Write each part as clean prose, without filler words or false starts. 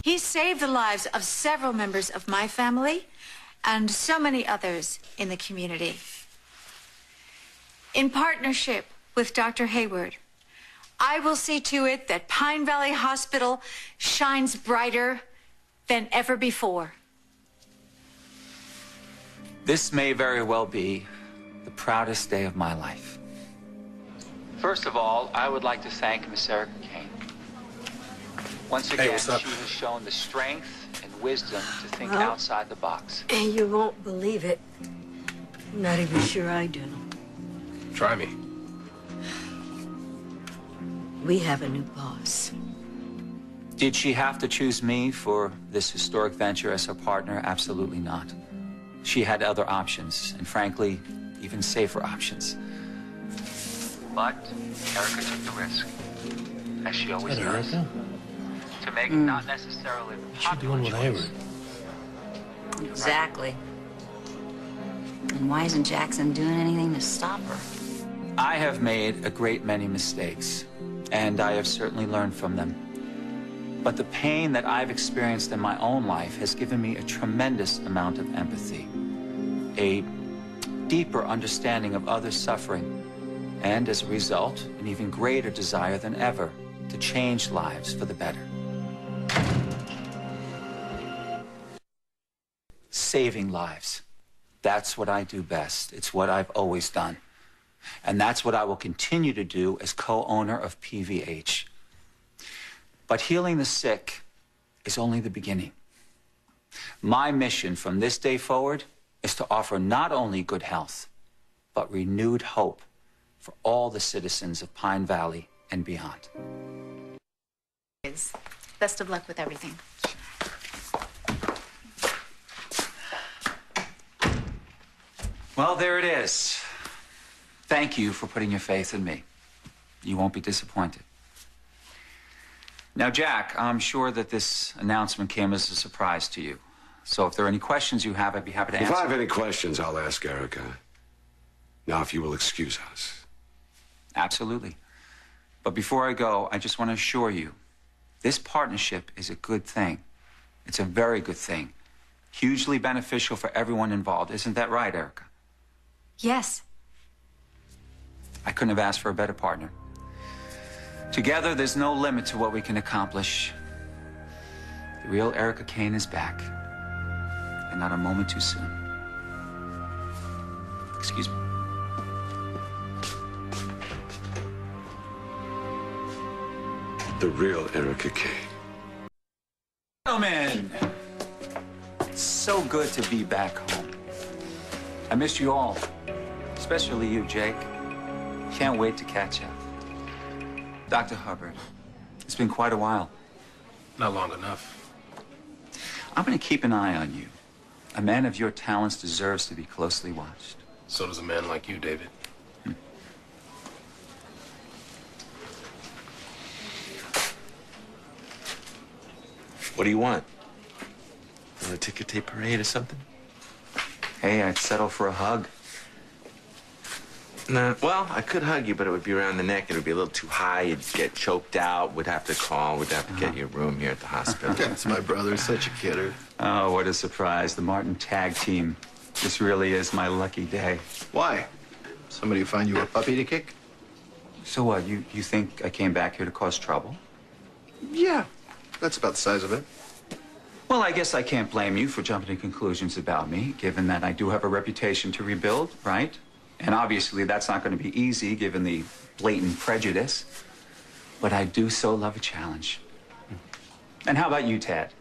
He saved the lives of several members of my family and so many others in the community. In partnership with Dr. Hayward, I will see to it that Pine Valley Hospital shines brighter than ever before. This may very well be the proudest day of my life. First of all, I would like to thank Miss Erica Kane. Once again, she has shown the strength and wisdom to think outside the box. And you won't believe it. I'm not even sure I do. Try me. We have a new boss. Did she have to choose me for this historic venture as her partner? Absolutely not. She had other options, and frankly, even safer options. But Erica took the risk, as she always does. Erica? To make not necessarily the What's she popular doing with choice. Hayward? Exactly. And why isn't Jackson doing anything to stop her? I have made a great many mistakes, and I have certainly learned from them. But the pain that I've experienced in my own life has given me a tremendous amount of empathy, a deeper understanding of others' suffering, and as a result, an even greater desire than ever to change lives for the better. Saving lives. That's what I do best. It's what I've always done. And that's what I will continue to do as co-owner of PVH. But healing the sick is only the beginning. My mission from this day forward is to offer not only good health, but renewed hope for all the citizens of Pine Valley and beyond. Best of luck with everything. Well, there it is. Thank you for putting your faith in me. You won't be disappointed. Now, Jack, I'm sure that this announcement came as a surprise to you. So if there are any questions you have, I'd be happy to answer. If I have any questions, I'll ask Erica. Now, if you will excuse us. Absolutely. But before I go, I just want to assure you, this partnership is a good thing. It's a very good thing. Hugely beneficial for everyone involved. Isn't that right, Erica? Yes. I couldn't have asked for a better partner. Together, there's no limit to what we can accomplish. The real Erica Kane is back, and not a moment too soon. Excuse me. The real Erica Kane. Gentlemen, it's so good to be back home. I missed you all, especially you, Jake. Can't wait to catch up. Dr. Hubbard, it's been quite a while. Not long enough. I'm going to keep an eye on you. A man of your talents deserves to be closely watched. So does a man like you, David. What do you want? Want a ticker tape parade or something? Hey, I'd settle for a hug. Nah, well, I could hug you, but it would be around the neck. It would be a little too high. You'd get choked out. We'd have to call. We'd have to get you a room here at the hospital. That's my brother. Such a kidder. Oh, what a surprise. The Martin tag team. This really is my lucky day. Why? Somebody find you a puppy to kick? So what, you think I came back here to cause trouble? Yeah, that's about the size of it. Well, I guess I can't blame you for jumping to conclusions about me, given that I do have a reputation to rebuild, right? And obviously that's not going to be easy, given the blatant prejudice. But I do so love a challenge. And how about you, Tad?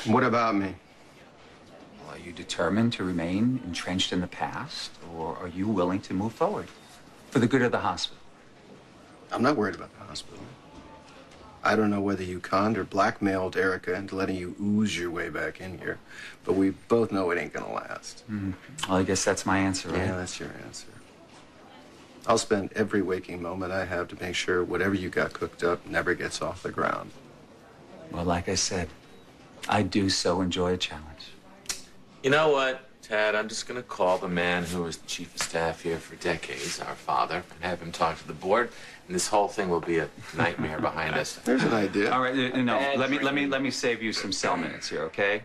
What about me? Well, are you determined to remain entrenched in the past, or are you willing to move forward for the good of the hospital? I'm not worried about the hospital. I don't know whether you conned or blackmailed Erica into letting you ooze your way back in here, but we both know it ain't gonna last. Well, I guess that's my answer, right? Yeah, that's your answer. I'll spend every waking moment I have to make sure whatever you got cooked up never gets off the ground. Well, like I said, I do so enjoy a challenge. You know what? Ted, I'm just going to call the man who was the chief of staff here for decades, our father, and have him talk to the board, and this whole thing will be a nightmare behind us. There's an idea. All right, no, let me save you some cell minutes here, okay?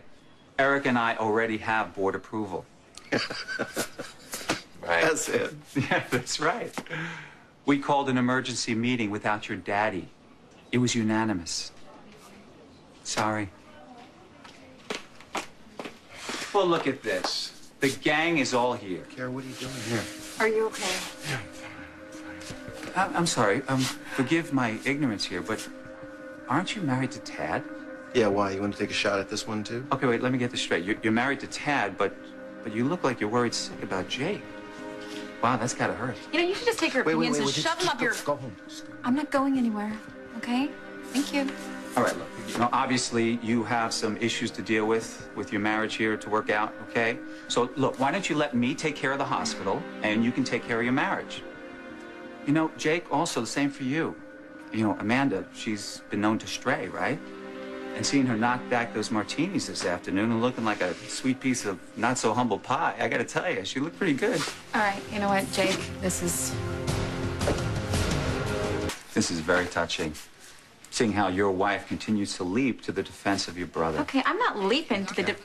Eric and I already have board approval. Right? That's it. Yeah, that's right. We called an emergency meeting without your daddy. It was unanimous. Sorry. Well, look at this. The gang is all here. Kara, what are you doing here? Are you okay? I'm sorry. Forgive my ignorance here, but aren't you married to Tad? Yeah, why? You want to take a shot at this one, too? Okay, wait, let me get this straight. You're married to Tad, but you look like you're worried sick about Jake. Wow, that's gotta hurt. You know, you should just take your opinions and shove them up your... Go home. I'm not going anywhere, okay? Thank you. All right, look, obviously you have some issues to deal with your marriage here to work out, okay? So, look, why don't you let me take care of the hospital, and you can take care of your marriage? You know, Jake, also the same for you. You know, Amanda, she's been known to stray, right? And seeing her knock back those martinis this afternoon and looking like a sweet piece of not-so-humble pie, I gotta tell you, she looked pretty good. All right, you know what, Jake? This is very touching. Seeing how your wife continues to leap to the defense of your brother. okay. I'm not leaping to the...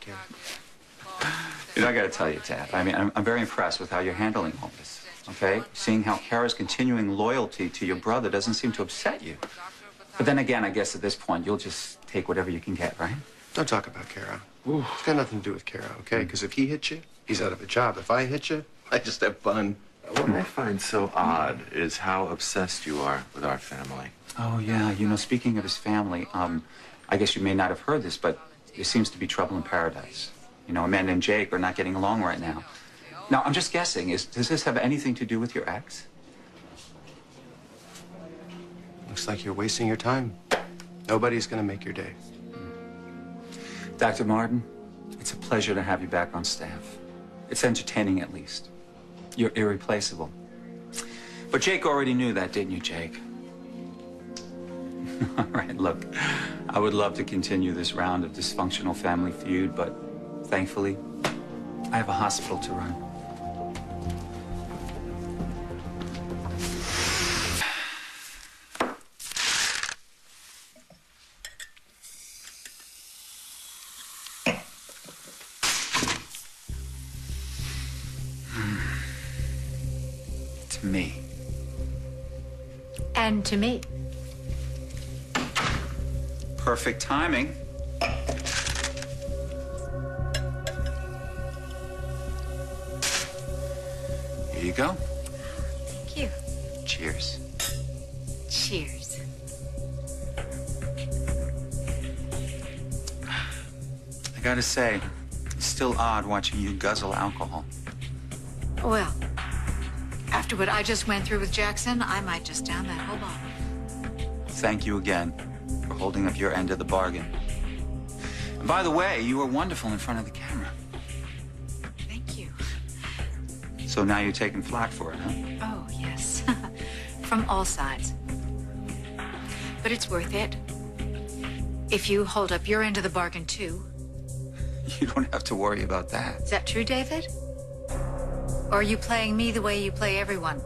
You know, I gotta tell you, Tad, I mean, I'm very impressed with how you're handling all this, okay? Seeing how Kara's continuing loyalty to your brother doesn't seem to upset you. But then again, I guess at this point, you'll just take whatever you can get, right? Don't talk about Kara. It's got nothing to do with Kara, okay? Because if he hits you, he's out of a job. If I hit you, I just have fun. What I find so odd is how obsessed you are with our family. Oh, yeah. You know, speaking of his family, I guess you may not have heard this, but there seems to be trouble in paradise. You know, Amanda and Jake are not getting along right now. Now, I'm just guessing, does this have anything to do with your ex? Looks like you're wasting your time. Nobody's gonna make your day. Dr. Martin, it's a pleasure to have you back on staff. It's entertaining, at least. You're irreplaceable. But Jake already knew that, didn't you, Jake? All right, look, I would love to continue this round of dysfunctional family feud, but thankfully, I have a hospital to run. To me. And to me. Perfect timing. Here you go. Thank you. Cheers. Cheers. I gotta say, it's still odd watching you guzzle alcohol. Well, after what I just went through with Jackson, I might just down that whole bottle. Thank you again for holding up your end of the bargain. And by the way, you were wonderful in front of the camera. Thank you. So now you're taking flack for it, huh? Oh, yes. From all sides. But it's worth it. If you hold up your end of the bargain, too. You don't have to worry about that. Is that true, David? Or are you playing me the way you play everyone?